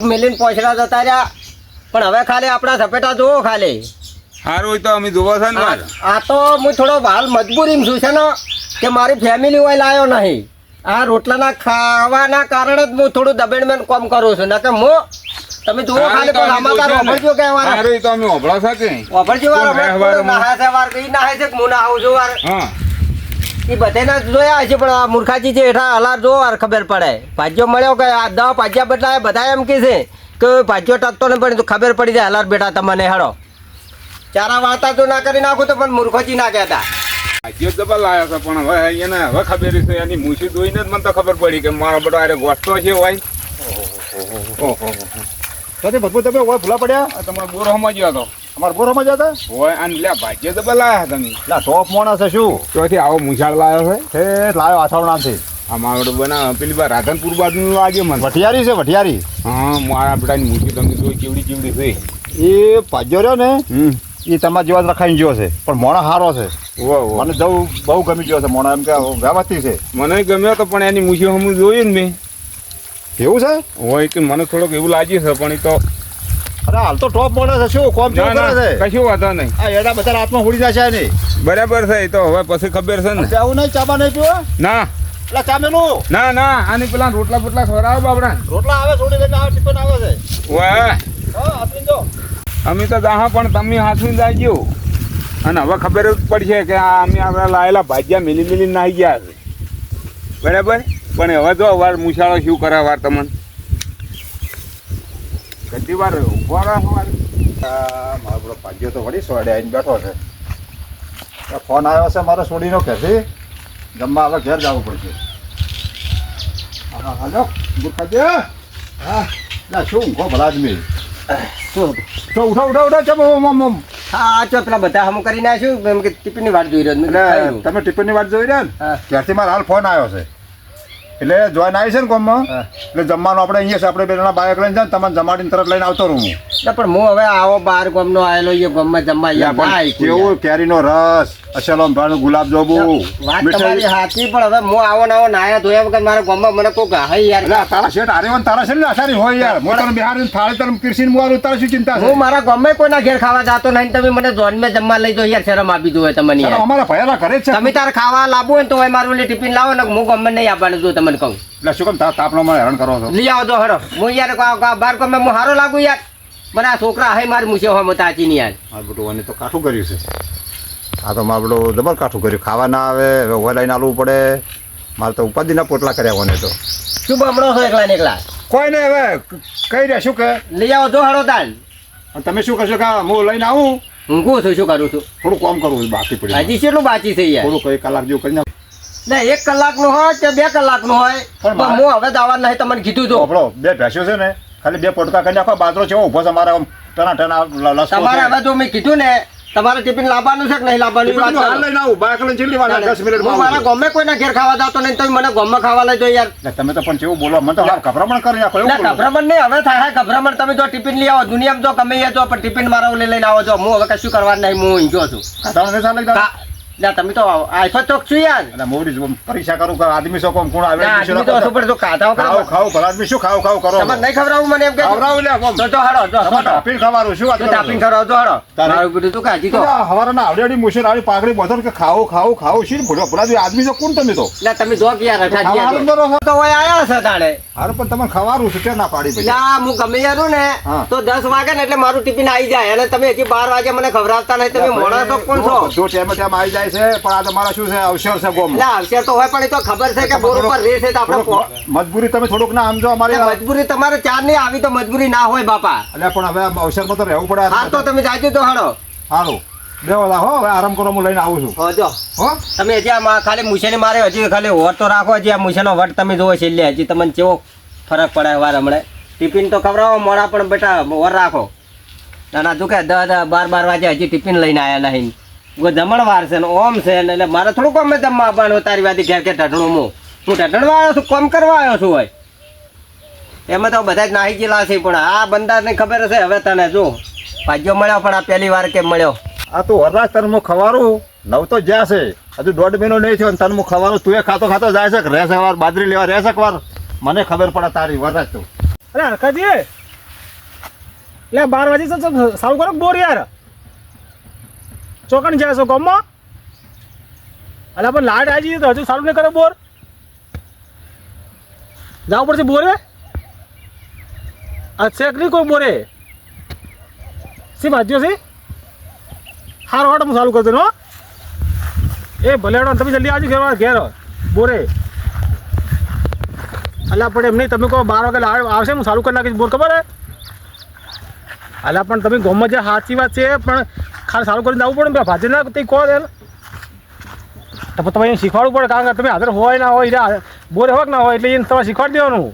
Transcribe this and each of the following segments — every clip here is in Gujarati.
મિલિન પોછડા જતા રહ્યા પણ હવે ખાલી આપણા ઝપેટા જોવો ખાલી સારું તો અમે જોવો છે ને આ તો હું થોડો હાલ મજબૂરી છું છે ને કે મારી ફેમિલી હોય લાયો નહીં આ રોટલાના ખાવાના કારણે જ હું થોડું દબેણમેન કામ કરું છું ના કે હું તમે જોવો ખાલી પણ સમાચાર વાપરજો કે સારું તો અમે ઓભળો છે કે વાપરજો નાહે છે વાર કઈ નાહે છે હું ના આવું છું વાર હા એ બધાને જોયા છે પણ આ મૂર્ખાજી છે હેઠા હલાર જો વાર ખબર પડે ભાજ્યો મળ્યો કે આ 10 ભાજ્યા બદલાય બધા એમ કે છે કે ભાજ્યો ટકતો ને પણ ખબર પડી જાય હલાર બેટા તમને હેડો ચારા વાર્તા તો ના કરી નાખું તો પણ મૂર્ખોજી ના કહેતા ભાજ્યો ડબલ લાયો છે પણ હવે એને હવે ખબર છે એની મૂછી જોઈને જ મને તો ખબર પડી કે મારો બેટો અરે ગોઠતો છે હોય સાથે ભરપૂર તમે હોય ભૂલા પડ્યા તમારો બોરો સમજ ગયો હતો અમારા બોરામાં જતા હોય અને લે ભાજ્યો ડબલ લાયા તમે એટલે ટોપ મોણા છે શું ત્યાંથી આવો મૂછાળ લાયો છે લાયો આથાળું નામથી આ મારો બનાવ પેલી બાર રાધનપુર બાજુ લાગે મને વઠિયારી છે વઠિયારી હા મારા બેટાની મૂછી તમે જોઈ કેવડી કેવડી છે એ ભાજ્યો રહ્યો ને એ તમારા જેવા જ રખાઈ ગયો છે પણ મોણા સારો છે મને બહુ ગમી ગયો છે મોણા એમ કે વ્યવસ્થિત છે મને ગમ્યો તો પણ એની મૂછી હું જોયું ને મેં એવું છે હોય કે મને થોડોક એવું લાગ્યું છે પણ એ તો અરે હાલ તો ટોપ મોડે છે શું કોમ કેવું કરે છે કશું વાંધો નહીં આ એડા બધા હાથમાં ઉડી જશે નહીં બરાબર છે એ તો હવે પછી ખબર છે ને આવું નહીં ચાબા નહીં પીવો ના એટલે ચા મેલું ના ના આની પેલા રોટલા બોટલા ખવડાવો બાપડા રોટલા આવે છોડી દઈને આવે ટિફિન આવે છે વાહ હા આપીને જો અમે તો દાહા પણ તમે હાથવી જાજો અને હવે ખબર જ પડશે કે આ અમે આપણે લાયેલા ભાજ્યા મિલી મિલી નાહી ગયા છે બરાબર પણ હવે જો વાર મૂછાળો શું કરે વાર તમને કેટલી વાર ઉભો રહો મારો પેલો ભાગ્યો તો વળી સોડે આવીને બેઠો છે ફોન આવ્યો છે મારો છોડીનો કહેશે જમવા હવે ઘેર જવું પડશે હા હાલો ગુરખાજી હા ના શું ઊંઘો ભલા આદમી શું તો ઉઠો ચમ હા ચો પેલા બધા હમ કરી નાખ્યું એમ કે ટિફિનની વાટ જોઈ રહ્યો એટલે તમે ટિફિનની વાત જોઈ રહ્યા ને ત્યારથી મારો હાલ ફોન આવ્યો છે એટલે જોઈન આવી છે ને ગામમાં એટલે જમવાનું આપણે અહીંયા છે આપણે બેના બાઇક લઈને જાય તમને જમાડીને તરત લઈને આવતો રહું પણ હું હવે આવો બાર ગામનો આવેલો એ ગામમાં જમવા કેવું કેરીનો રસ અસલમ ભાણું ગુલાબ જાંબુ વાત તમારી સાચી પણ હવે હું આવો ને આવો નાયા ધોયા વગર મારા ગામમાં મને કોઈ ગાહે યાર તારા શેઠ આરે તારા છે ને આસારી હોય યાર હું તને બિહાર થાળી તને પીરસીને મુવાનું તારે શું ચિંતા છે હું મારા ગામમાં કોઈના ઘેર ખાવા જાતો નહીં તમે મને જોનમાં જમવા લઈ દો યાર શરમ આપી દો તમને યાર અમારા ભયાલા ઘરે જ છે તમે તાર ખાવા લાવવું હોય તો હોય મારું ટિફિન લાવો ને હું ગામમાં નહીં આપવાનું જો તમને કહું એટલે શું કામ તાપનો મને હેરાન કરો છો લઈ આવો તો હરો હું યાર બાર ગામમાં હું હારો લાગુ યાર મને આ છોકરા હે મારી મૂછે હોય તાચી ની યાર મારું બધું અને તો કાઠું કર્યું છે આ તો મારું બધું જબર કાઠું કર્યું ખાવા ના આવે હવે ઓવા લઈને આવવું પડે મારે તો ઉપાધિના પોટલા કર્યા હોને તો શું બમણો છો એકલા ને એકલા કોઈ નહીં હવે કઈ રહ્યા શું કે લઈ આવો તો હરો તાલ તમે શું કરશો કે હું લઈને આવું ઊંઘું છું શું કરું છું થોડું કામ કરવું બાકી પડી હજી કેટલું બાકી છે યાર થોડું કઈ કલાક જેવું કરીને ના 1 કલાકનું હોય કે 2 કલાકનું હોય પણ હું હવે દાવા નહીં તમને કીધું તો આપણો બે ભેંસ્યો છે ને ખાલી 2 પોટકા કરી નાખો બાજરો છે ઉભો છે મારા ટના તમારે હવે જો મેં કીધું ને તમારે ટિફિન લાવવાનું છે કે નહીં લાવવાનું હાલ લઈને આવું બાઈક લઈને જેટલી વાર 10 મિનિટમાં મારા ગામમાં કોઈના ઘેર ખાવા જાતો નહીં તો મને ગામમાં ખાવા લઈ દો યાર તમે તો પણ કેવું બોલો મને તો હાલ ગભરામણ કરી નાખો એવું બોલો. ગભરામણ નહીં હવે થાય ગભરામણ તમે જો ટિફિન લઈ આવો દુનિયામાં જો ગમે એ જો પણ ટિફિન મારા લઈને આવો છો હું હવે કશું કરવા નહીં હું ઈંજો છું તમને ચાલે ના તમે તો આખો ચોક છું યાર અને મોડી પરીક્ષા કરું કે આદમી સો કોણ આવે આદમી તો શું પડે તો ખાતા ખાવ ખાવ ભલા આદમી શું ખાવ ખાવ કરો તમને નહીં ખવડાવું મને એમ કે ખવડાવું લે કોમ તો હાડો જો ટાપીને ખાવાનું શું વાત તો ટાપીને ખવડાવો તો હાડો મારું કીધું તું કાજી તો હવારના આવડેડી મુશેર આવી પાઘડી બોધર કે ખાઓ ખાઓ ખાઓ શી ભૂલો ભલા આદમી તો કોણ તમે તો એટલે તમે જો કે યાર ખાવાનું અઠાજી તો રહો. તો હોય આયા છે તાણે હારું પણ તમને ખવાનું છે તે ના પાડી પછી યા હું ગમે યારું ને હા. તો 10 વાગે ને એટલે મારું ટિફિન આવી જાય અને તમે હજી 12 વાગે મને ખવડાવતા નહીં તમે મોડા તો કોણ છો બધું ટાઈમ ટાઈમ આવી જાય છે પણ આ તમારા શું છે અવસર છે ગોમ એટલે આવશે તો હોય પણ એ તો ખબર છે કે બોર ઉપર રહે છે તો આપણે મજબૂરી તમે થોડુંક ના સમજો અમારી મજબૂરી તમારે ચાર નહીં આવી તો મજબૂરી ના હોય બાપા એટલે પણ હવે અવસરમાં તો રહેવું પડે હા તો તમે જાજો તો હાડો સારું બેવાલા હો હવે આરામ કરો હું લઈને આવું છું હો જો હો તમે હજી આ ખાલી મૂછે ને મારે હજી ખાલી વટ તો રાખો હજી આ મૂછેનો વટ તમે જોવો છેલ્લે હજી તમને કેવો ફરક પડે વાર હમણાં ટિફિન તો ખવડાવો મોડા પણ બેટા વર રાખો નાના તું કે 10-12 વાગે હજી ટિફિન લઈને આવ્યા નહીં જમણ વાર છે ને ઓમ છે ને એટલે મારે થોડુંક અમે જમવા આપવાનું તારી વાતી ઘેર કે ઢઢણું હું ઢઢણવા આવ્યો છું કોમ કરવા આવ્યો છું હોય એમાં તો બધા જ નાહી ગયેલા છે પણ આ બંદાને ખબર હશે હવે તને જો ભાગ્યો મળ્યો પણ આ પહેલી વાર કેમ મળ્યો આ તો વરરાજ તને હું ખવારું નવ તો જ્યાં છે હજુ 1.5 મહિનો નહીં થયો તને હું ખવારું તું એ ખાતો ખાતો જાય છે રહેશે વાર બાજરી લેવા રહેશે વાર મને ખબર પડે તારી વરરાજ તો અરે હરખાજી એટલે 12 વાગે સારું કરો બોર યાર ચોકણ જાય છો ગામમાં એટલે પણ લાઈટ આવી જઈએ તો હજુ સારું નહીં કરે બોર જવું પડશે બોરે આ ચેક નહીં કોઈ બોરે શી ભાજ્યો છે હારો હાટ હું ચાલુ કરી દઉં હો એ ભલે હેડો તમે જલ્દી આવજો ઘેર બોરે અલા પણ એમ નહીં તમે કહો 12 વાગે લાઈટ આવશે હું ચાલુ કરી નાખીશ બોર ખબર હે અલા પણ તમે ગામમાં જે સાચી વાત છે પણ ખાલી ચાલુ કરીને આવવું પડે ને ભાજે ના તે કહો યાર તો તમે એને શીખવાડવું પડે કારણ કે તમે હાજર હોય ના હોય બોરે હોય કે ના હોય એટલે એને તમારે શીખવાડી દેવાનું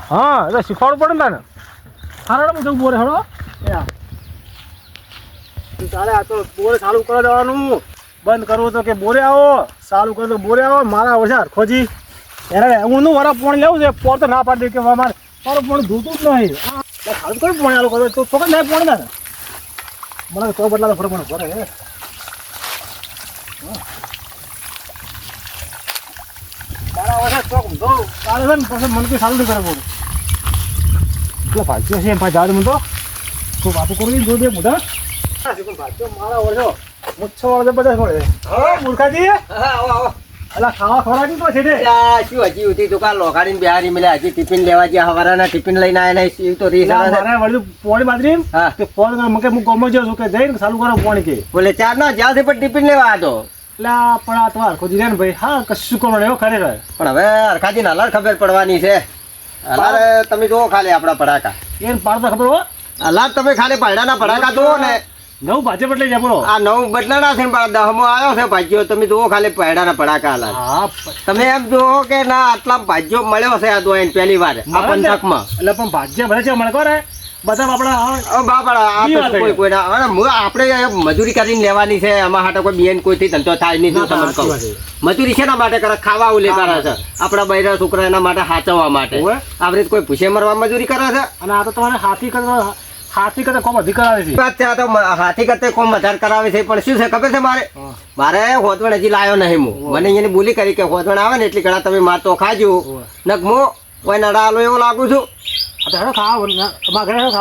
હા એટલે શીખવાડવું પડે ને તાને હારા હું જવું બોરે હળો ચાલે આ તો બોરે ચાલુ કરી દેવાનું બંધ કરવું તો કે બોરે આવો ચાલુ કરો તો બોરે આવો મારા વર્ષે હરખોજી એને ઊંડનું વરા પોણી લેવું છે પોર તો ના પાડી દે કે મારે મારું પોણી ધૂતું જ નહીં સારું કઈ પોણી આલો કરો તો છોકરા નહીં પોણી ના મને તો બદલા ફરક મને પડે મારા વર્ષે ચોક ઊંધો ચાલે છે ને પછી મને કંઈ સારું નહીં કરે બોલું એટલે ભાગ્યો છે એમ ભાઈ જાડે મને તો વાતો કરું જો દે મુદા મારા વર્ષો મુચ્છો વર્ષે બધા મળે હા મૂર્ખાજી આવો અલા ખાવા ખવડાવી તો છે ને શું હજી ઉધી દુકાન લોકાડીને બિહારી મળ્યા હજી ટિફિન લેવા ગયા હવારાના ટિફિન લઈને આવ્યા નહીં શિવ તો રીસ આવે છે. મારા વળી પોણી બાજરી હા. તે ફોન મને હું ગમો જાઉં છું કે જઈને ચાલુ કરો પોણી કે બોલે ચાર ના જ્યાંથી પણ ટિફિન લેવા હતો એટલે પણ આ તો હરખોજી રે ને ભાઈ હા કશું કરો એવો ખરેખર પણ હવે હરખાજી નાલાર ખબર પડવાની છે હલાર તમે જુઓ ખાલી આપણા પડાકા એને પાડતો ખબર હો હલાર તમે ખાલી પાયડાના પડાકા જુઓ ને નવું ભાજપ એટલે જાય બોલો આ નવ બદલાના છે પણ 10મો આવ્યો છે ભાજ્યો તમે જુઓ ખાલી પાયડાના પડાકા હલાર હા તમે એમ જુઓ કે ના આટલા ભાજ્યો મળ્યો છે આ દોયન પહેલી વાર આ પંથકમાં એટલે પણ ભાજ્ય ભલે છે મને કરે બધા આપણા બાપડા આ તો કોઈ કોઈના આપણે મજૂરી કરીને લેવાની છે આમાં હાટે કોઈ બેન કોઈથી ધંધો થાય નહીં શું તમને કહું મજૂરી શેના માટે કરે ખાવા ઉલે કરે છે આપણા બૈરા છોકરા એના માટે સાચવવા માટે આપણે કોઈ ભૂસે મરવા મજૂરી કરે છે અને આ તો તમારે હાથી કરતા કોમ અધિક કરાવે છે વાત છે આ તો હાથી કરતે કોમ વધારે કરાવે છે પણ શું છે ખબર છે મારે હોતવણ હજી લાયો નહીં હું મને એની બોલી કરી કે હોતવણ આવે ને એટલી ઘણા તમે માર તો ખાજો નક હું કોઈ નડાલો એવો લાગુ છું ખાવા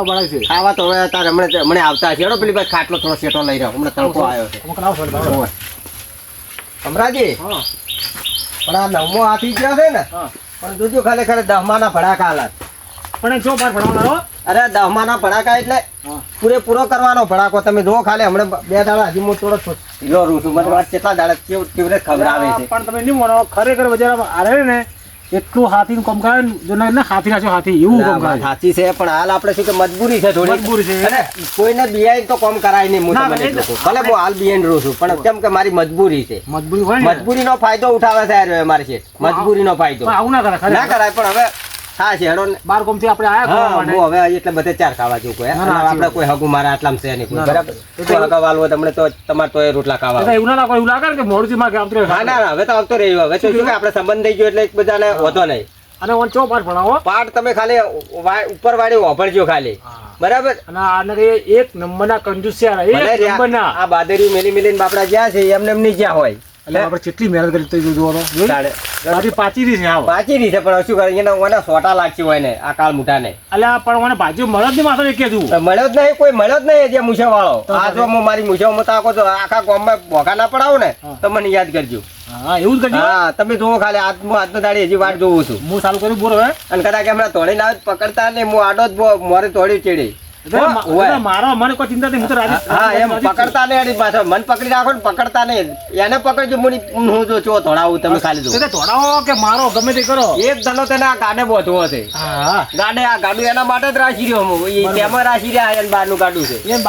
બનાવે છે ખાવા તો હવે તારે હમણે આવતા છે પેલી બાદ ખાટલો થોડો શેટો લઈ રહ્યો હમણાં તડકો આવ્યો છે અમરાજી પણ આ 9મો હાથી ગયો છે ને પણ જોજો ખાલી 10માના ભડાકા હાલત પણ જો બાર ભણવાનો અરે 10માના ભડાકા એટલે પૂરેપૂરો કરવાનો ભડાકો તમે જો ખાલી હમણાં 2 દાડા હજી હું થોડો હીરો રહું છું મને વાત કેટલા દાડા કેવી ખબર આવે છે પણ તમે નહીં મળો ખરેખર બજારમાં આરે ને એટલું હાથીનું કામ કરે જો ને હાથી નાખ્યો હાથી એવું કામ કરે હાથી છે પણ હાલ આપણે શું કે મજબૂરી છે થોડી મજબૂરી છે અને કોઈને બિયાઈ તો કામ કરાય નહીં હું તમને એટલું કહું. ભલે હું હાલ બિયાઈ રહું છું પણ કેમ કે મારી મજબૂરી છે મજબૂરી હોય ને મજબૂરીનો ફાયદો ઉઠાવે છે યાર મારી છે મજબૂરીનો ફાયદો પણ આવું ના કરે ના કરાય પણ હવે હા છે હેડો ને બાર કોમથી આપણે આયા હા, કરવા માટે હું હવે એટલે બધે ચાર ખાવા જેવું કોઈ ના, ના, આપણે કોઈ હગું મારા આટલામાં છે નહીં કોઈ ના, બરાબર ના. તો હગા વાળવો તમને તો તમારે તો એ રોટલા ખાવા એટલે એવું ના લાગે એવું લાગે ને કે મોડું માં કે આવતું રહે. હા ના ના હવે તો આવતો રહ્યો હવે તો શું કે આપણે સંબંધ થઈ ગયો એટલે એકબીજાને હોતો નહીં અને ઓન ચો પાઠ ભણાવો પાઠ તમે ખાલી ઉપર વાળી વાપરજો ખાલી બરાબર અને આને કે એક નંબરના કંજૂસ છે યાર, ભલે એક રહ્યા. નંબરના આ બાદરી મેલી મેલીને બાપડા જ્યાં છે એમને એમ નહીં જ્યાં હોય એટલે આપણે કેટલી મહેનત કરી તો જોવો તો તાણે. બાકી પાચી રહી છે આવો પાછી રહી છે પણ શું કરે એના ઓના સોટા લાગશે હોય ને આ કાળ મુઠા ને એટલે આ પણ મને બાજુ મળે જ નહીં માથે એક કીધું મળ્યો જ નહીં કોઈ મળ્યો જ નહીં જે મૂછા વાળો આ જો હું મારી મૂછા હું તાકો તો આખા ગામમાં ભોગા ના પડાવું ને તો મને યાદ કરજો હા એવું જ કરજો હા તમે જોવો ખાલી આજનો દાડી હજી વાટ જોઉં છું હું ચાલુ કર્યું બોર હવે અને કદાચ હમણાં તોડી ના પકડતા ને હું આડો જ મોરે તોડ્યું ચેડી એટલે મારો મને કોઈ ચિંતા નહીં હું તો રાજી હા એમ પકડતા નહીં એની પાછળ મન પકડી રાખો ને પકડતા નહીં એને પકડજો હું જો ચો તોડાવું તમે ખાલી જો એટલે ધોડાવો કે મારો ગમે તે કરો એક ધનો તેને આ ગાડે બોધવો છે હા ગાડે આ ગાડું એના માટે જ રાશી રહ્યો હું એ તેમાં રાશી રહ્યા એને બહારનું ગાડું છે એ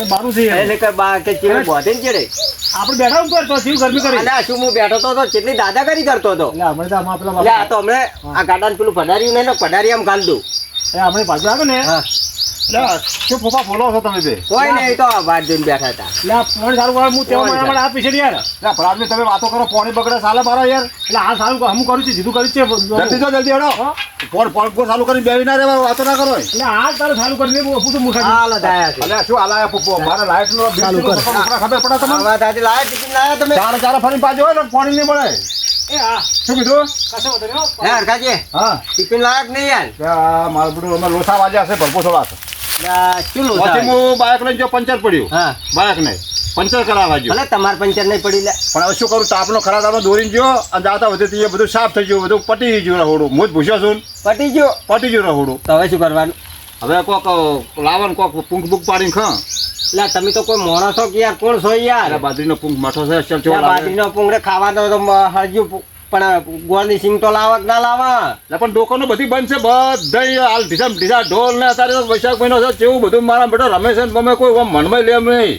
બારું છે એટલે કે બા કે ચેડે બોધે ને ચેડે આપણે બેઠા ઉપર તો જીવ ગરમી કરી અને આ શું હું બેઠો તો કેટલી દાદાગીરી કરતો હતો એટલે આપણે તો આમાં પેલા એટલે આ તો હમણે આ ગાડાને પેલું પધાર્યું નહીં ને પધારી આમ ગાલ દઉં આપણે બાજુ આવે ને હા શું ફોફા બોલો છો તમે બે કોઈ નહીં તો વાત જોઈને બેઠા હતા એટલે આ ફોન સારું કરે હું તેવા મને આ પીછે યાર ના ભલાદમી તમે વાતો કરો પોણી બગડે સાલે મારો યાર એટલે આ સારું હું કરું છું સીધું કર્યું છે જલ્દી જો જલ્દી હેડો ફોન ચાલુ કરીને બેવી ના રહેવા વાતો ના કરો એટલે આ તારે સારું કરીને પૂછું મુખા હાલ દાયા છે અલ્યા શું હાલાયા પપ્પો મારા લાઈટ નો બિલ ખબર પડે તમને હવે દાદી લાયા ટિફિન લાયા તમે ચાર ચાર ફરી પાછો હોય ને પાણી નહીં મળે એ હા શું કીધું કશો વધુ હે હરખાજી હા ટિફિન લાયા કે નહીં યાર મારું બધું અમે લોસા વાજ્યા છે ભરપૂર થોડા શું લો પછી હું બાઇક લઈને જો પંચર પડ્યું હા બાઇક નહીં પંચર કરાવવા ગયો ભલે તમારે પંચર નહીં પડી લે પણ હવે શું કરું તાપનો ખરા તાપનો દોરીને ગયો અને જાતા વધે બધું સાફ થઈ ગયું બધું પટી ગયું રહોડું હું જ ભૂસ્યો છું પટી ગયો પટી ગયું રહોડું તો હવે શું કરવાનું હવે કોક લાવવાનું કોક પૂંખ બુક પાડીને ખા એટલે તમે તો કોઈ મોણસ છો કે યાર કોણ છો યાર એટલે બાજરીનો પૂંખ મઠો છે ચાલ ચો બાજરીનો પૂંગડે ખાવાનો તો હરજુ પણ ગોળની સિંગ તો લાવવા કે ના લાવવા એટલે પણ દુકાનો બધી બંધ છે બધા હાલ ઢીસા ઢોલ ને અત્યારે તો વૈશાખ મહિનો છે જેવું બધું મારા બેટો રમે છે ને તમે કોઈ મનમાં લે એમ નહીં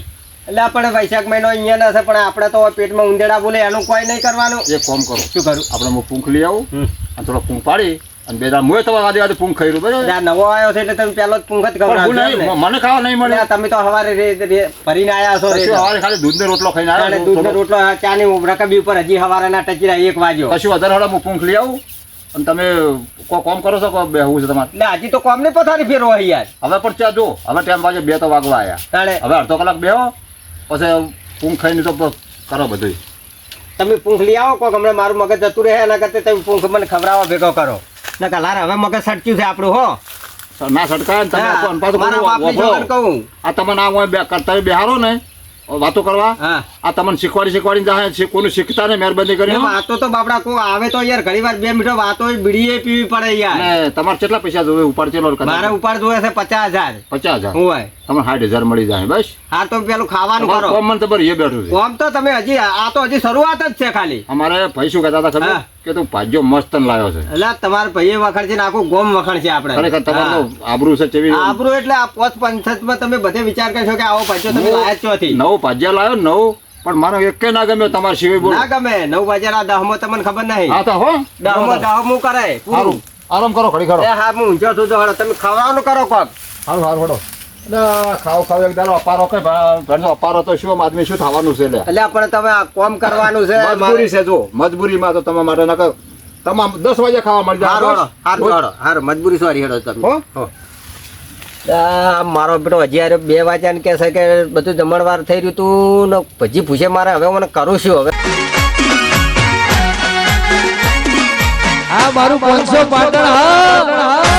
એટલે આપણે વૈશાખ મહિનો અહીંયા ના છે પણ આપણે તો પેટમાં ઉંદેડા બોલે એનું કોઈ નહીં કરવાનું એક કામ કરો શું કરું આપણે હું પૂંખ લઈ આવું અને થોડો પૂંખ પાડી અને બે દાડા મુએ તમારે આદે પૂંખ ખાઈ રહ્યું બરાબર આ નવો આવ્યો છે એટલે તમે પેલો જ પૂંખ જ પણ હું ખવડાવજો નહીં, ને. મને ખાવા નહીં મળે એટલે તમે તો સવારે ભરીને આયા છો કશું સવારે ખાલી દૂધનો રોટલો ખાઈને અને આવ્યો દૂધનો રોટલો ચાની રકબી ઉપર હજી સવારના ટચીરા 1 વાગ્યો કશું વધારે હળો હું પૂંખ લઈ આવું અને તમે કોઈ કામ કરો છો કોઈ બેહવું છે તમારે એટલે હજી તો કોમ ને પથારી ફેરવો છે યાર હવે પણ ચા જો હવે ટાઈમ વાગે 2 તો વાગવા આવ્યા તાણે હવે અડધો કલાક બેહો પછી પૂંખ ખાઈને તો કરો બધું તમે પૂંખ લઈ આવો કોક હમણાં મારું મગજ જતું રહે એના કરતા તમે પૂંખ મને ખવડાવવા ભેગો કરો ના કલાર હવે મગજ સટક્યું છે આપણું હો ના સટકાય ને તમે હા, આખું અનપાતું મારા કરવું, બાપની વાપરો. છોકરાને કહું આ તમને આ હોય તમે બેહારો ને વાતો કરવા હા આ તમને શીખવાડીને જાય કોઈનું શીખતા ને મહેરબાની કરી એમ વાતો તો બાપડા કોઈ આવે તો યાર ઘણી વાર 2 મીઠો વાતો બીડીએ પીવી પડે યાર અને તમારે કેટલા પૈસા જોવે ઉપાડ ચેલો મારે ઉપાડ જોવે છે 50,000 50,000 હોય તમને 60,000 મળી જાય બસ હા તો પેલું ખાવાનું તમારું કરો કોમ મને ખબર એ બેઠું છે કોમ તો તમે હજી આ તો હજી શરૂઆત જ છે ખાલી અમારે ભાઈ શું કહેતા હતા ખબર હા. કે તું ભાજ્યો મસ્ત ને લાવ્યો છે એટલે તમારે ભાઈએ વખણ છે ને આખું ગોમ વખણ છે આપણે ખરેખર તમારું તો આબરૂ છે ચેવી આબરૂ એટલે આ પોચ પંચાયતમાં તમે બધે વિચાર કરશો કે આવો પંચો તમે લાયા જ ચોથી નવું ભાજ્યા લાવ્યો નવું પણ મારો એક ના ગમ્યો તમારા સિવાય બોલો ના ગમે 9 વાગ્યા 10 તમને ખબર નહીં હા તો હો 10 કરે સારું આરામ કરો ખડી ખરો એ હા હું ઊંઝો છું તો હળો તમે ખાવાનું કરો કોક સારું સારું હડો ખાવ એક દાડો અપારો કઈ ઘરનો અપારો તો શું આદમી શું થવાનું છે લે એટલે પણ તમે આ કોમ કરવાનું છે મજબૂરી છે જો મજબૂરીમાં તો તમારા માટે નકર તમામ 10 વાગે ખાવા મળી જાય હારું મજબૂરી સોરી હેડો તમે હો? હો. આ મારો બેટો હજી યાર 2 વાગ્યા ને કહે છે કે બધું જમણવાર થઈ રહ્યું તું ને પછી પૂછે મારે હવે મને કરું શું હવે આ મારું 500 પાટણ હા